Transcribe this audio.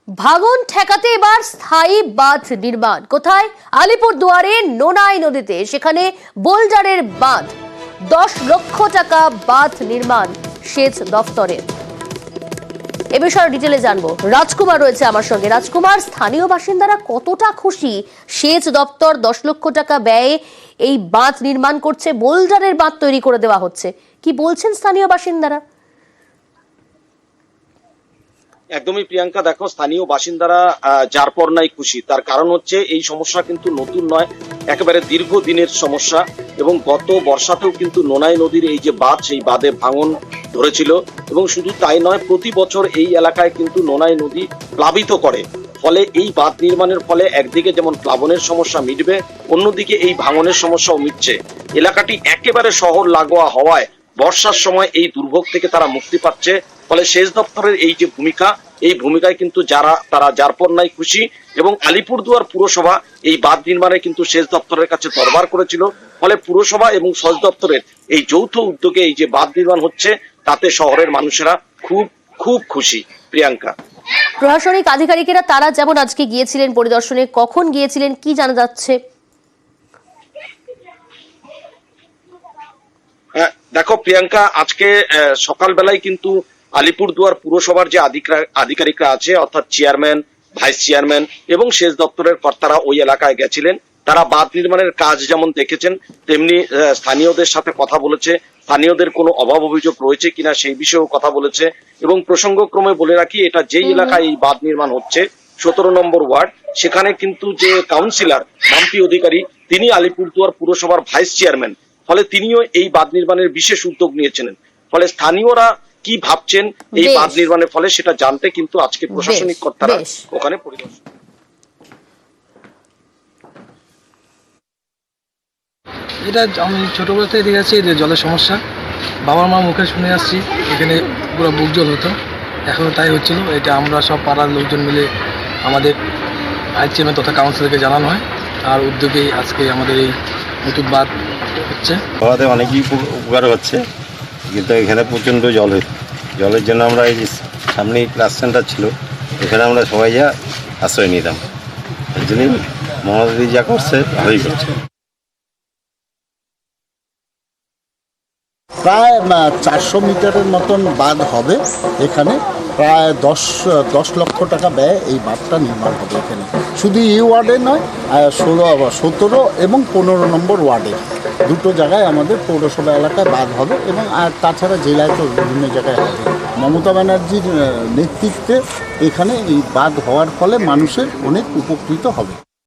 ভাঙন ঠেকাতে এবার স্থায়ী বাঁধ নির্মাণ। কোথায়? আলিপুরদুয়ারে নোনাই নদীতে, সেখানে বোলজারের বাঁধ। 10 লক্ষ টাকা বাঁধ নির্মাণ সেচ দফতরের। এ বিষয়ে ডিটেলে জানবো, রাজকুমার রয়েছে আমার সঙ্গে। রাজকুমার, স্থানীয় বাসিন্দারা কতটা খুশি? সেচ দপ্তর 10 লক্ষ টাকা ব্যয়ে এই বাঁধ নির্মাণ করছে, বোলজারের বাঁধ তৈরি করে দেওয়া হচ্ছে, কি বলছেন স্থানীয় বাসিন্দারা? একদমই প্রিয়াঙ্কা, দেখো, স্থানীয় বাসিন্দারা যার পর নাই খুশি। তার কারণ হচ্ছে এই সমস্যা কিন্তু নতুন নয়, একেবারে দীর্ঘদিনের সমস্যা। এবং গত বর্ষাতেও কিন্তু নোনাই নদীর এই যে বাঁধ, সেই বাঁধে ভাঙন ধরেছিল। এবং শুধু তাই নয়, প্রতি বছর এই এলাকায় কিন্তু নোনাই নদী প্লাবিত করে। ফলে এই বাঁধ নির্মাণের ফলে একদিকে যেমন প্লাবনের সমস্যা মিটবে, অন্যদিকে এই ভাঙনের সমস্যাও মিটছে। এলাকাটি একেবারে শহর লাগোয়া হওয়ায় বর্ষার সময় এই দুর্ভোগ থেকে তারা মুক্তি পাচ্ছে। ফলে সেচ দপ্তরের এই যে ভূমিকা, এই ভূমিকায় কিন্তু তারা যার পর নাই খুশি। এবং আলিপুরদুয়ার পুরসভা এই বাঁধ নির্মাণে কিন্তু সেচ দপ্তরের কাছে দরবার করেছিল। ফলে পুরসভা এবং সেচ দপ্তরের এই যৌথ উদ্যোগে এই যে বাঁধ নির্মাণ হচ্ছে, তাতে শহরের মানুষেরা খুব খুব খুশি। প্রিয়াঙ্কা, প্রশাসনিক আধিকারিকেরা তারা যেমন আজকে গিয়েছিলেন পরিদর্শনে, কখন গিয়েছিলেন, কি জানা যাচ্ছে? দেখো প্রিয়াঙ্কা, আজকে সকালবেলায় কিন্তু আলিপুরদুয়ার পুরসভার যে আধিকারিকরা আছে, অর্থাৎ চেয়ারম্যান, ভাইস চেয়ারম্যান এবং সেচ দপ্তরের কর্তারা ওই এলাকায় গেছিলেন। তারা বাঁধ নির্মাণের কাজ যেমন দেখেছেন, তেমনি স্থানীয়দের সাথে কথা বলেছে। স্থানীয়দের কোনো অভাব অভিযোগ রয়েছে কিনা সেই বিষয়েও কথা বলেছে। এবং প্রসঙ্গক্রমে বলে রাখি, এটা যেই এলাকায় এই বাঁধ নির্মাণ হচ্ছে, 17 নম্বর ওয়ার্ড, সেখানে কিন্তু যে কাউন্সিলর মাম্পি অধিকারী, তিনি আলিপুরদুয়ার পুরসভার ভাইস চেয়ারম্যান। ফলে তিনিও এই বাঁধ নির্মাণের বিশেষ উদ্যোগ নিয়েছিলেন। ফলে স্থানীয়রা কি ভাবছেন এই বাঁধ নির্মাণের ফলে, সেটা জানতে কিন্তু আজকে প্রশাসনিক কর্তারা ওখানে পরিদর্শন। এটা আমি ছোটবেলা থেকে দেখে আসছি যে জলের সমস্যা, বাবা মার মুখে শুনে আসছি এখানে পুরো বুক জল হতো, এখনও তাই হচ্ছিল। এটা আমরা সব পাড়ার লোকজন মিলে আমাদের ভাইস চেয়ারম্যান তথা কাউন্সিলরকে জানানো হয়, আর উদ্যোগেই আজকে আমাদের এই নতুন বাঁধ হচ্ছে। আমাদের অনেকই উপকার হচ্ছে, কিন্তু এখানে প্রচণ্ড জল হতো। জলের জন্য আমরা এই যে সামনেই ক্লাস সেন্টার ছিল, এখানে আমরা সবাই যা আশ্রয় নিতাম। এর জন্যই মহানদী যা করছে ভালোই করছে। প্রায় 400 মিটারের মতন বাঁধ হবে এখানে। প্রায় 10 লক্ষ টাকা ব্যয় এই বাঁধটা নির্মাণ হবে এখানে। শুধু এই ওয়ার্ডে নয়, 17 এবং 15 নম্বর ওয়ার্ডে দুটো জায়গায় আমাদের পৌরসভা এলাকায় বাঁধ হবে। এবং আর তাছাড়া জেলায় তো বিভিন্ন জায়গায় হবে। মমতা ব্যানার্জির নেতৃত্বে এখানে এই বাঁধ হওয়ার ফলে মানুষের অনেক উপকৃত হবে।